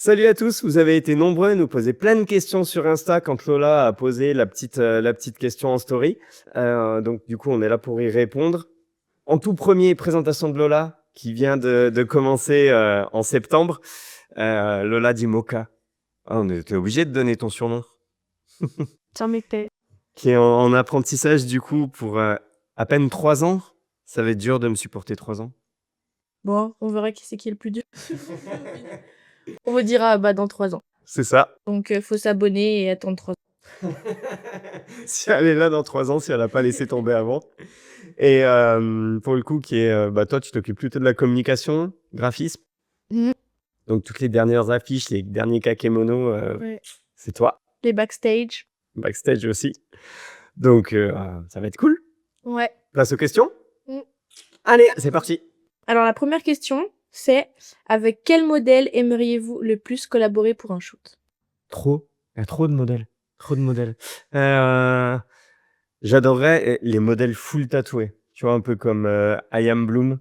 Salut à tous, vous avez été nombreux à nous poser plein de questions sur Insta quand Lola a posé la petite question en story. Donc du coup, on est là pour y répondre. En tout premier, présentation de Lola qui vient de commencer en septembre. Lola Dimoka. Ah, on était obligé de donner ton surnom. J'en mettais. Qui est en apprentissage du coup pour à peine 3 ans. Ça va être dur de me supporter 3 ans. Bon, on verra qui c'est qui est le plus dur. On vous dira dans 3 ans. C'est ça. Donc, faut s'abonner et attendre 3 ans. Si elle est là dans 3 ans, si elle n'a pas laissé tomber avant. Et pour le coup, toi, tu t'occupes plutôt de la communication, graphisme. Mhm. Donc, toutes les dernières affiches, les derniers kakémonos, Ouais. c'est toi. Les backstage. Backstage aussi. Donc, ça va être cool. Ouais. Place aux questions. Mm. Allez, c'est parti. Alors, la première question, c'est avec quel modèle aimeriez-vous le plus collaborer pour un shoot? Trop. Il y a trop de modèles. Trop de modèles. J'adorerais les modèles full tatoués. Tu vois, un peu comme I Am Bloom.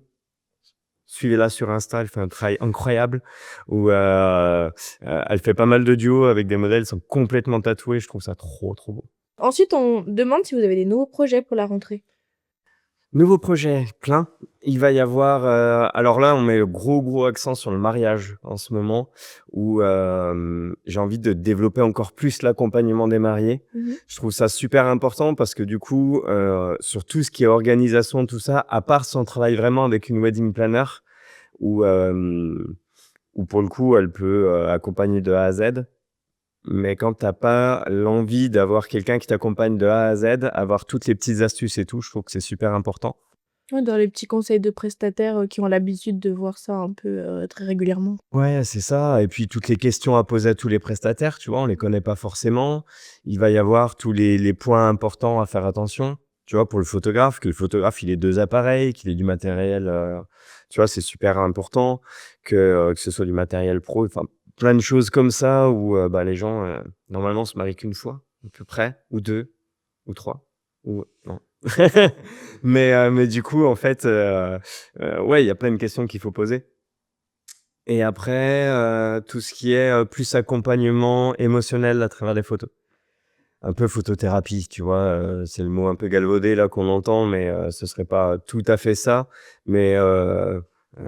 Suivez-la sur Insta, elle fait un travail incroyable où elle fait pas mal de duos avec des modèles qui sont complètement tatoués. Je trouve ça trop, trop beau. Ensuite, on demande si vous avez des nouveaux projets pour la rentrée. Nouveau projet, plein. Il va y avoir... alors là, on met le gros accent sur le mariage en ce moment où j'ai envie de développer encore plus l'accompagnement des mariés. Mhm. Je trouve ça super important parce que du coup, sur tout ce qui est organisation, tout ça, à part si on travaille vraiment avec une wedding planner, où pour le coup, elle peut accompagner de A à Z. Mais quand t'as pas l'envie d'avoir quelqu'un qui t'accompagne de A à Z, avoir toutes les petites astuces et tout, je trouve que c'est super important. Ouais, dans les petits conseils de prestataires qui ont l'habitude de voir ça un peu très régulièrement. Ouais, c'est ça. Et puis toutes les questions à poser à tous les prestataires, tu vois, on les connaît pas forcément. Il va y avoir tous les points importants à faire attention. Tu vois, pour le photographe, que le photographe, il ait 2 appareils, qu'il ait du matériel, tu vois, c'est super important que ce soit du matériel pro. Enfin, plein de choses comme ça où les gens, normalement, se marient qu'une fois, à peu près, ou 2, ou 3, ou non. Mais du coup, en fait, ouais, il y a plein de questions qu'il faut poser. Et après, tout ce qui est plus accompagnement émotionnel à travers des photos. Un peu photothérapie, tu vois, c'est le mot un peu galvaudé là qu'on entend, mais ce serait pas tout à fait ça. Mais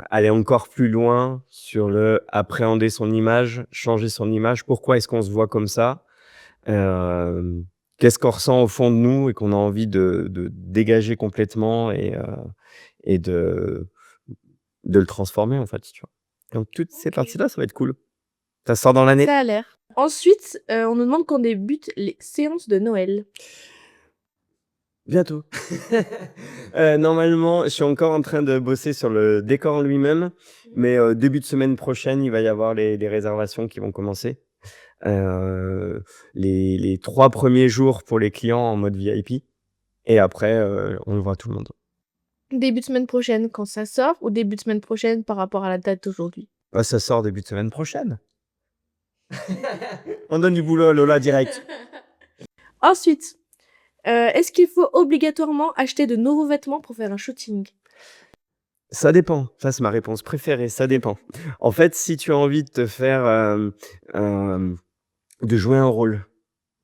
aller encore plus loin sur le appréhender son image, changer son image. Pourquoi est-ce qu'on se voit comme ça? Qu'est-ce qu'on ressent au fond de nous et qu'on a envie de dégager complètement et de le transformer en fait, tu vois? Donc toutes ces Ok. parties-là, ça va être cool. Ça sort dans l'année? Ça a l'air. Ensuite, on nous demande quand débutent les séances de Noël. Bientôt. Normalement, je suis encore en train de bosser sur le décor en lui-même, mais début de semaine prochaine, il va y avoir les réservations qui vont commencer. Les 3 premiers jours pour les clients en mode VIP et après, on ouvre à tout le monde. Début de semaine prochaine quand ça sort ou début de semaine prochaine par rapport à la date d'aujourd'hui? Bah, ça sort début de semaine prochaine. On donne du boulot à Lola direct. Ensuite, est-ce qu'il faut obligatoirement acheter de nouveaux vêtements pour faire un shooting? Ça dépend. Ça, c'est ma réponse préférée, ça dépend. En fait, si tu as envie de te faire, de jouer un rôle,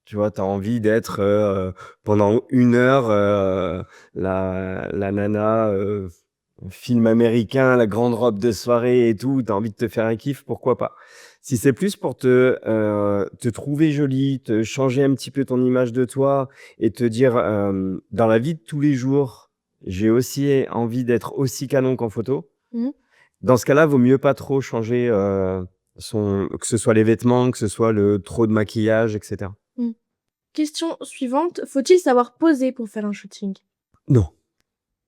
tu vois? Tu as envie d'être, pendant 1 heure, la nana, film américain, la grande robe de soirée et tout, tu as envie de te faire un kiff, pourquoi pas? Si c'est plus pour te trouver jolie, te changer un petit peu ton image de toi et te dire, dans la vie de tous les jours, j'ai aussi envie d'être aussi canon qu'en photo. Mmh. Dans ce cas-là, vaut mieux pas trop changer, que ce soit les vêtements, que ce soit le trop de maquillage et cetera. Mmh. Question suivante, faut-il savoir poser pour faire un shooting? Non.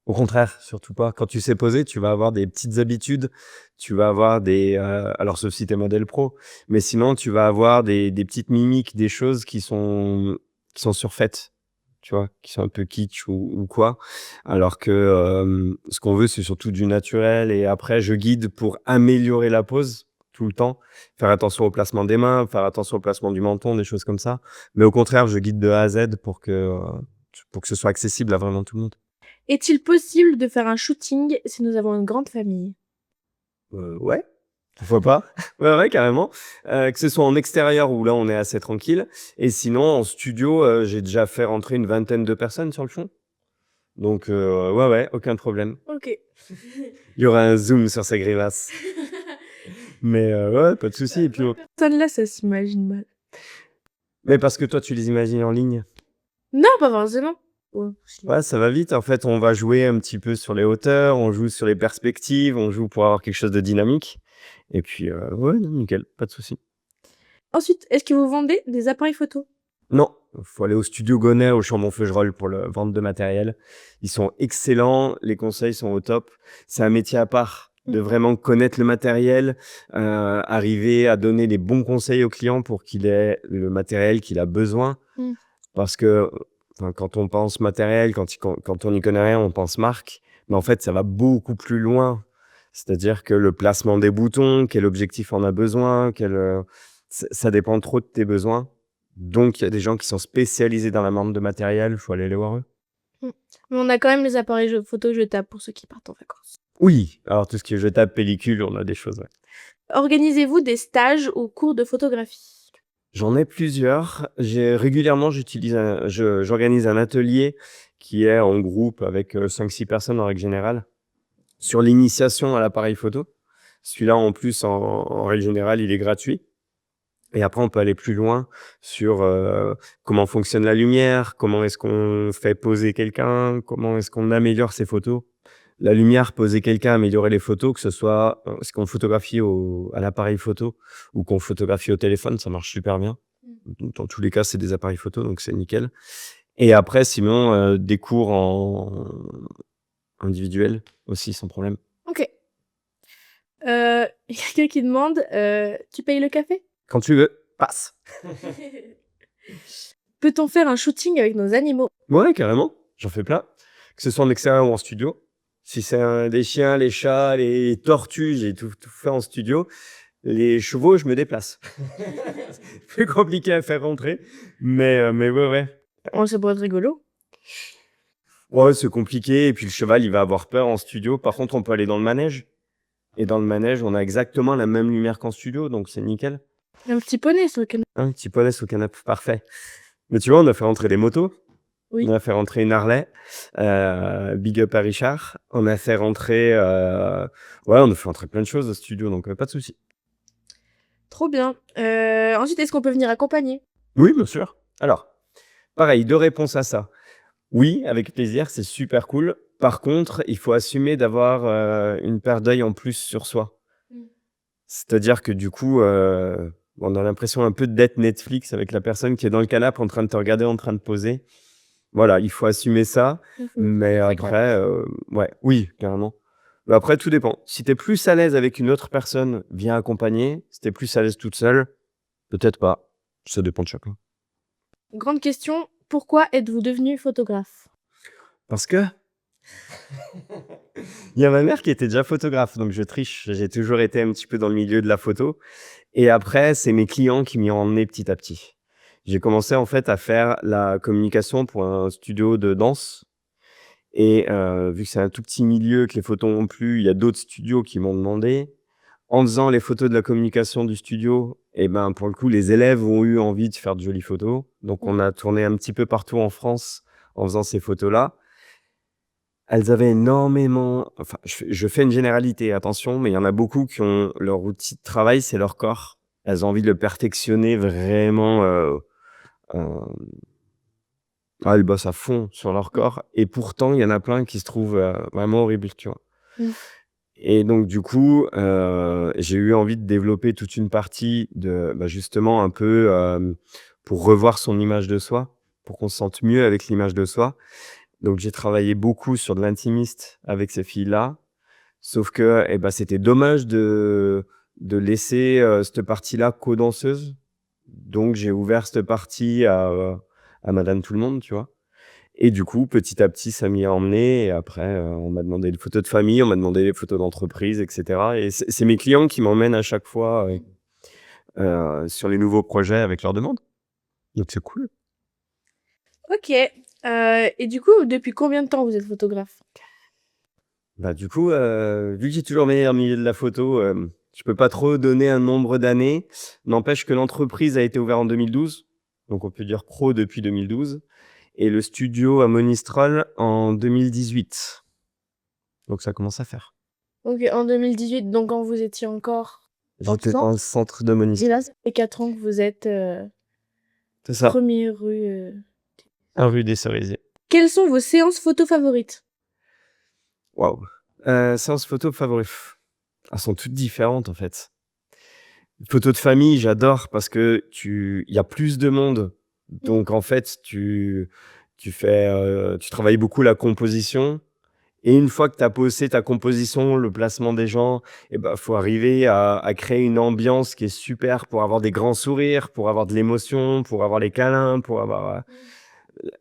Au contraire, surtout pas. Quand tu sais poser, tu vas avoir des petites habitudes, tu vas avoir alors sauf si tu es modèle pro, mais sinon tu vas avoir des petites mimiques, des choses qui sont surfaites, tu vois? Qui sont un peu kitsch ou quoi. Alors que, ce qu'on veut, c'est surtout du naturel et après je guide pour améliorer la pose tout le temps. Faire attention au placement des mains, faire attention au placement du menton, des choses comme ça. Mais au contraire, je guide de A à Z pour que ce soit accessible à vraiment tout le monde. Est-il possible de faire un shooting si nous avons une grande famille? Ouais. Pourquoi pas? Ouais, ouais, carrément. Que ce soit en extérieur où là, on est assez tranquille et sinon en studio, j'ai déjà fait rentrer une vingtaine de personnes sur le fond. Donc ouais, ouais, aucun problème. OK. Il y aura un zoom sur ces grimaces. Mais ouais, pas de souci et puis Personne là, ça s'imagine mal. mais parce que toi, tu les imagines en ligne? Non, pas forcément. Ouais, si. Ouais, ça va vite. En fait, on va jouer un petit peu sur les hauteurs, on joue sur les perspectives, on joue pour avoir quelque chose de dynamique et puis ouais, non, nickel, pas de souci. Ensuite, est-ce que vous vendez des appareils photo? Non, faut aller au studio Gonnet, au Chambon-Feugerolles pour le vente de matériel. Ils sont excellents, les conseils sont au top. C'est un métier à part de vraiment connaître le matériel, arriver à donner les bons conseils au client pour qu'il ait le matériel qu'il a besoin. Mmh. Parce que, enfin, quand on pense matériel, quand on n'y connaît rien, on pense marque. Mais en fait, ça va beaucoup plus loin. C'est-à-dire que le placement des boutons, quel objectif en a besoin, ça dépend trop de tes besoins. Donc, il y a des gens qui sont spécialisés dans la vente de matériel, faut aller les voir eux. Mmh. Mais on a quand même les appareils photo jetables pour ceux qui partent en vacances. Oui, alors tout ce qui est jetable, pellicule, on a des choses, ouais. Organisez-vous des stages ou cours de photographie? J'en ai plusieurs. Régulièrement, j'organise un atelier qui est en groupe avec 5-6 personnes en règle générale sur l'initiation à l'appareil photo. Celui-là, en plus, en règle générale, il est gratuit. Et après, on peut aller plus loin sur comment fonctionne la lumière, comment est-ce qu'on fait poser quelqu'un, comment est-ce qu'on améliore ses photos. La lumière, poser quelqu'un, améliorer les photos, que ce soit ce qu'on photographie à l'appareil photo ou qu'on photographie au téléphone, ça marche super bien. Dans tous les cas, c'est des appareils photo, donc c'est nickel. Et après, sinon, des cours en individuel aussi, sans problème. OK. Il y a quelqu'un qui demande, «Tu payes le café?» Quand tu veux, passe. Peut-on faire un shooting avec nos animaux? Ouais, carrément, j'en fais plein. Que ce soit en extérieur ou en studio. Si c'est les chiens, les chats, les tortues, j'ai tout fait en studio. Les chevaux, je me déplace. Plus compliqué à faire rentrer, mais ouais, ouais. Oh, ça pourrait être rigolo. Ouais, c'est compliqué et puis le cheval, il va avoir peur en studio. Par contre, on peut aller dans le manège et dans le manège, on a exactement la même lumière qu'en studio, donc c'est nickel. Un petit poney sur le canapé. Un petit poney sous canapé, parfait. Mais tu vois, on a fait rentrer des motos. Oui. On a fait rentrer une Harley, big up à Richard. On a fait rentrer, ouais, on a fait rentrer plein de choses au studio, donc pas de souci. Trop bien. Ensuite, est-ce qu'on peut venir accompagner? Oui, bien sûr. Alors, pareil, 2 réponses à ça. Oui, avec plaisir, c'est super cool. Par contre, il faut assumer d'avoir, une paire d'œils en plus sur soi. Mmh. C'est-à-dire que du coup, on a l'impression un peu d'être Netflix avec la personne qui est dans le canapé en train de te regarder, en train de poser. Voilà, il faut assumer ça, mais après, ouais, oui, carrément. Mais après, tout dépend. Si tu es plus à l'aise avec une autre personne, viens accompagner. Si tu es plus à l'aise toute seule, peut-être pas. Ça dépend de chacun. Grande question, pourquoi êtes-vous devenu photographe? Parce que il y a ma mère qui était déjà photographe, donc je triche. J'ai toujours été un petit peu dans le milieu de la photo et après, c'est mes clients qui m'y ont emmené petit à petit. J'ai commencé, en fait, à faire la communication pour un studio de danse. Et vu que c'est un tout petit milieu, que les photos ont plu, il y a d'autres studios qui m'ont demandé. En faisant les photos de la communication du studio et ben, pour le coup, les élèves ont eu envie de faire de jolies photos. Donc on a tourné un petit peu partout en France en faisant ces photos-là. Elles avaient énormément enfin, je fais une généralité, attention, mais il y en a beaucoup qui ont leur outil de travail, c'est leur corps. Elles ont envie de le perfectionner vraiment, hem ah, elles bossent à fond sur leur corps et pourtant, il y en a plein qui se trouvent, vraiment horribles, tu vois? Mmh. Et donc du coup, j'ai eu envie de développer toute une partie de, bah, justement un peu, pour revoir son image de soi, pour qu'on se sente mieux avec l'image de soi. Donc j'ai travaillé beaucoup sur de l'intimiste avec ces filles-là, sauf que, et bah, c'était dommage de laisser, cette partie-là qu'aux danseuses. Donc j'ai ouvert cette partie à madame tout le monde, tu vois? Et du coup, petit à petit, ça m'y a emmené et après, on m'a demandé des photos de famille, on m'a demandé des photos d'entreprise et cetera et c'est mes clients qui m'emmènent à chaque fois, sur les nouveaux projets avec leurs demandes. Donc c'est cool. OK. Et du coup, depuis combien de temps vous êtes photographe? Bah, du coup, vu que j'ai toujours baigné dans le milieu de la photo, Je peux pas trop donner un nombre d'années. N'empêche que l'entreprise a été ouverte en 2012, donc on peut dire pro depuis 2012 et le studio à Monistrol en 2018. Donc ça commence à faire. Ok, en 2018, donc quand vous étiez encore dans le J'étais dans le centre. centre de Et Monistrol. là, ça fait 4 ans que vous êtes C'est ça, première rue. rue des Cerisiers. Quelles sont vos séances photos favorites? Waouh! Séances photo favoris. Elles sont toutes différentes, en fait. Photos de famille, j'adore parce que il y a plus de monde. Donc en fait, tu travailles beaucoup la composition et une fois que tu as posé ta composition, le placement des gens et ben, faut arriver à créer une ambiance qui est super pour avoir des grands sourires, pour avoir de l'émotion, pour avoir les câlins, pour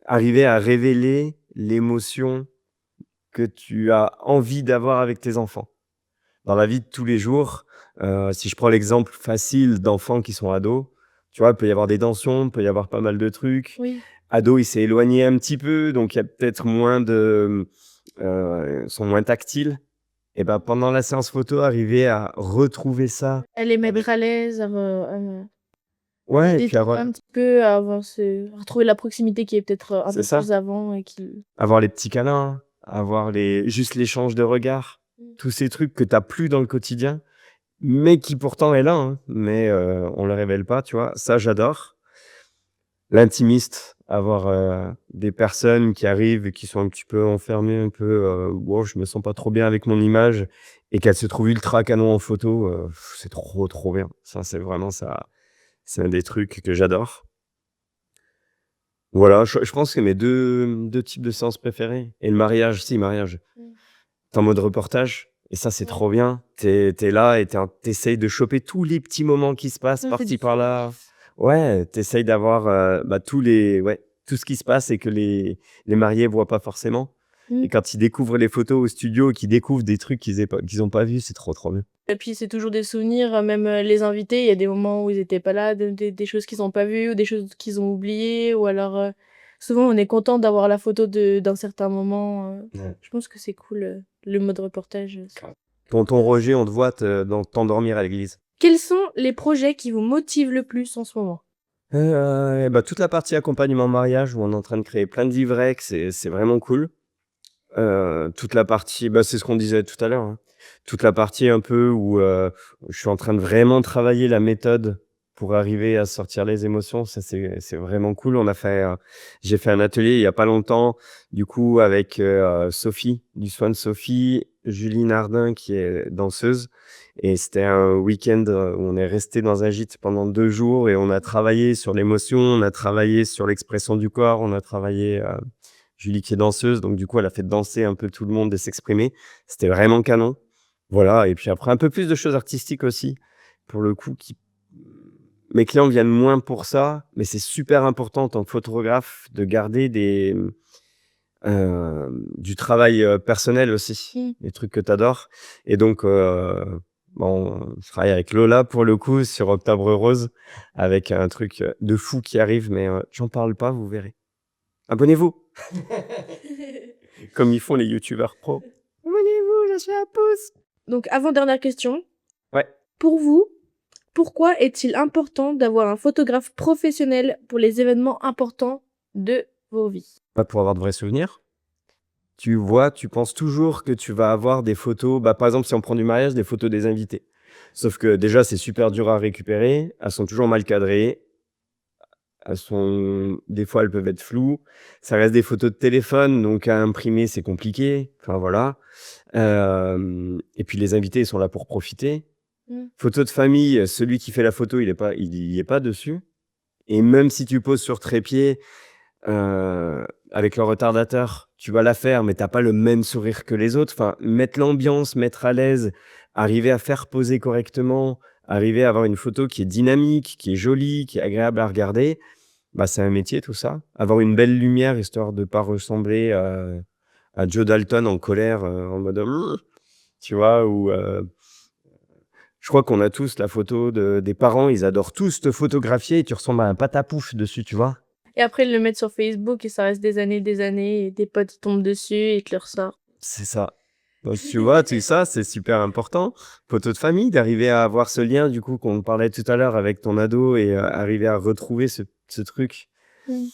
arriver à révéler l'émotion que tu as envie d'avoir avec tes enfants. Dans la vie de tous les jours, si je prends l'exemple facile d'enfants qui sont ados, tu vois, il peut y avoir des tensions, il peut y avoir pas mal de trucs. Oui. Ado, il s'est éloigné un petit peu, donc il y a peut-être sont moins tactiles. Et ben, pendant la séance photo, arriver à retrouver ça. À les mettre à l'aise, à Ouais, et puis détendre un petit peu, à retrouver la proximité qui est peut-être un c'est peu ça. plus avant et qui. Avoir les petits câlins, avoir juste l'échange de regards, tous ces trucs que tu as plus dans le quotidien, mais qui pourtant est là, hein, mais on le révèle pas, tu vois? Ça, j'adore. L'intimiste, avoir, des personnes qui arrivent et qui sont un petit peu enfermées, un peu, «Wow, je me sens pas trop bien avec mon image» et qu'elles se trouvent ultra canon en photo, c'est trop, trop bien. Ça, c'est vraiment ça, c'est un des trucs que j'adore. Voilà, je pense que mes deux types de séances préférées et le mariage aussi, mariage. Tu en mode reportage et ça, c'est Ouais. trop bien. Tu es là et tu de choper tous les petits moments qui se passent Ça fait par-ci du par-là. Ouais, tu d'avoir, tout ce qui se passe et que les mariés voient pas forcément et quand ils découvrent les photos au studio, qu'ils découvrent des trucs qu'ils ont pas vus, c'est trop, trop bien. Et puis c'est toujours des souvenirs, même les invités, il y a des moments où ils étaient pas là, des choses qu'ils ont pas vues ou des choses qu'ils ont oubliées ou alors souvent on est content d'avoir la photo d'un certain moment. Ouais. Je pense que c'est cool le mode reportage. Tonton Roger, on te voit t'endormir à l'église. Quels sont les projets qui vous motivent le plus en ce moment? Toute la partie accompagnement mariage où on est en train de créer plein de livrets, que c'est vraiment cool. Toute la partie, c'est ce qu'on disait tout à l'heure, hein. Toute la partie un peu où, je suis en train de vraiment travailler la méthode pour arriver à sortir les émotions, ça c'est vraiment cool. J'ai fait un atelier il y a pas longtemps, du coup avec, Sophie, du Soin de Sophie, Julie Nardin qui est danseuse et c'était un week-end, où on est resté dans un gîte pendant 2 jours et on a travaillé sur l'émotion, on a travaillé sur l'expression du corps, on a travaillé, Julie qui est danseuse, donc du coup, elle a fait danser un peu tout le monde et s'exprimer. C'était vraiment canon. Voilà, et puis après, un peu plus de choses artistiques aussi, pour le coup, mes clients viennent moins pour ça, mais c'est super important en tant que photographe de garder du travail personnel aussi, des trucs que tu adores. Et donc, je travaille avec Lola pour le coup sur Octobre Rose, avec un truc de fou qui arrive, mais j'en parle pas, vous verrez. Abonnez-vous! Comme ils font les youtubeurs pro. Abonnez-vous, lâchez un pouce. Donc avant-dernière question. Ouais. Pour vous, pourquoi est-il important d'avoir un photographe professionnel pour les événements importants de vos vies? Pour avoir de vrais souvenirs. Tu vois, tu penses toujours que tu vas avoir des photos, par exemple, si on prend du mariage, des photos des invités. Sauf que déjà, c'est super dur à récupérer. Elles sont toujours mal cadrées. Des fois, elles peuvent être floues. Ça reste des photos de téléphone, donc à imprimer, c'est compliqué. Enfin, voilà. Et puis, les invités, ils sont là pour profiter. Photo de famille, celui qui fait la photo, il y est pas dessus. Et même si tu poses sur trépied, avec le retardateur, tu vas la faire, mais t'as pas le même sourire que les autres. Enfin, mettre l'ambiance, mettre à l'aise, arriver à faire poser correctement, arriver à avoir une photo qui est dynamique, qui est jolie, qui est agréable à regarder, c'est un métier tout ça. Avoir une belle lumière, histoire de pas ressembler à Joe Dalton en colère, en mode tu vois, ou je crois qu'on a tous la photo des parents, ils adorent tous te photographier et tu ressembles à un patapouf dessus, tu vois. Et après, ils le mettent sur Facebook et ça reste des années et des potes ils tombent dessus et ils te le ressortent. C'est ça. Donc tu vois, tout ça, c'est super important. Photo de famille, d'arriver à avoir ce lien, du coup, qu'on parlait tout à l'heure avec ton ado et arriver à retrouver ce truc. Mmh.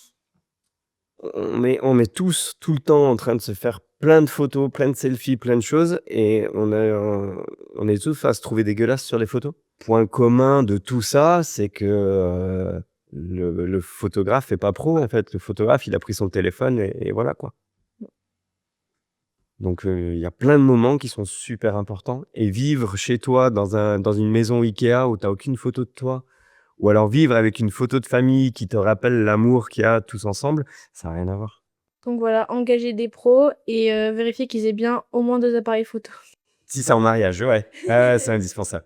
On est tous, tout le temps en train de se faire plein de photos, plein de selfies, plein de choses et on est tous à se trouver dégueulasses sur les photos. Point commun de tout ça, c'est que, le photographe est pas pro, en fait. Le photographe, il a pris son téléphone et voilà, quoi. Donc, il y a plein de moments qui sont super importants et vivre chez toi dans une maison IKEA où tu as aucune photo de toi ou alors vivre avec une photo de famille qui te rappelle l'amour qu'il y a tous ensemble, ça a rien à voir. Donc voilà, engager des pros et vérifier qu'ils aient bien au moins 2 appareils photo. Si c'est en mariage, ouais. Ouais, c'est indispensable.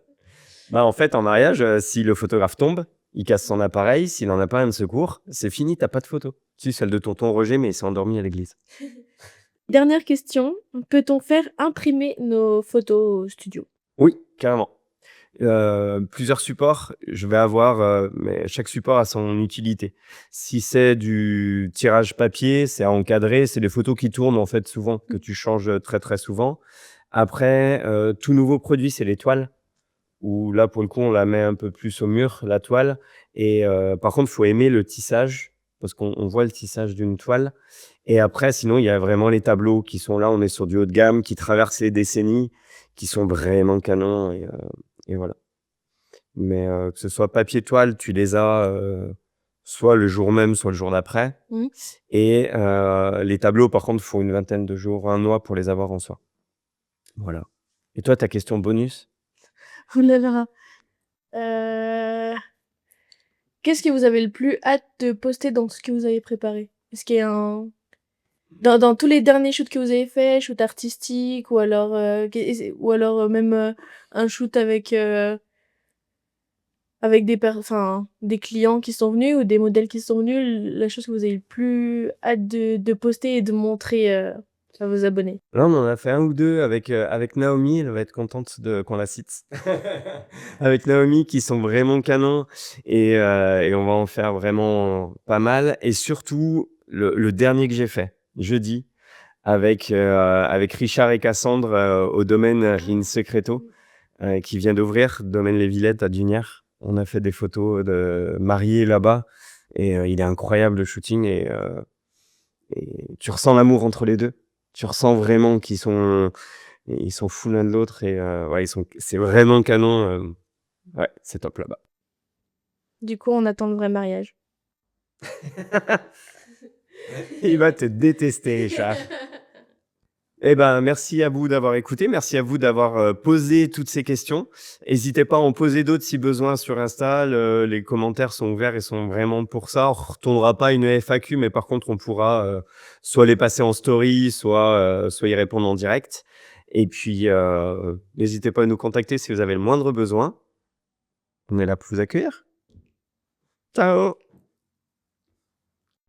Bah, en fait, en mariage, si le photographe tombe, il casse son appareil, s'il en a pas un de secours, c'est fini, tu as pas de photo. Si, celle de tonton Roger, mais il s'est endormi à l'église. Dernière question, peut-on faire imprimer nos photos au studio? Oui, carrément. Plusieurs supports, je vais avoir, mais chaque support a son utilité. Si c'est du tirage papier, c'est à encadrer, c'est des photos qui tournent, en fait, souvent, que tu changes, très, très souvent. Après, tout nouveau produit, c'est les toiles, où là, pour le coup, on la met un peu plus au mur, la toile et par contre, faut aimer le tissage parce qu'on voit le tissage d'une toile et après, sinon, il y a vraiment les tableaux qui sont là, on est sur du haut de gamme, qui traversent les décennies, qui sont vraiment canons et voilà. Mais que ce soit papier, toile, tu les as, soit le jour même, soit le jour d'après Mmh. et les tableaux, par contre, faut une vingtaine de jours, un mois pour les avoir en soi. Voilà. Et toi, ta question bonus? Ouh là là! Heu, Qu'est-ce que vous avez le plus hâte de poster dans ce que vous avez préparé? Est-ce qu'il y a un dans tous les derniers shoots que vous avez faits, shoot artistique ou alors, même, un shoot avec des clients qui sont venus ou des modèles qui sont venus, la chose que vous avez le plus hâte de poster et de montrer, à vos abonnés? Là, on en a fait un ou 2 avec Naomi, elle va être contente de qu'on la cite. Avec Naomi qui sont vraiment canons et on va en faire vraiment pas mal et surtout le dernier que j'ai fait, jeudi, avec Richard et Cassandre, au domaine Rin Secreto, qui vient d'ouvrir, domaine Les Villettes à Dunières. On a fait des photos de mariés là-bas et il est incroyable le shooting et tu ressens l'amour entre les 2. Tu ressens vraiment ils sont fous l'un de l'autre et ouais, c'est vraiment canon, ouais, c'est top là-bas. Du coup, on attend le vrai mariage. Il va te détester, Richard. Eh ben, merci à vous d'avoir écouté. Merci à vous d'avoir, posé toutes ces questions. Hésitez pas à en poser d'autres si besoin sur Insta. Les commentaires sont ouverts et sont vraiment pour ça. On retournera pas une FAQ, mais par contre, on pourra, soit les passer en story, soit y répondre en direct. Et puis, n'hésitez pas à nous contacter si vous avez le moindre besoin. On est là pour vous accueillir. Ciao!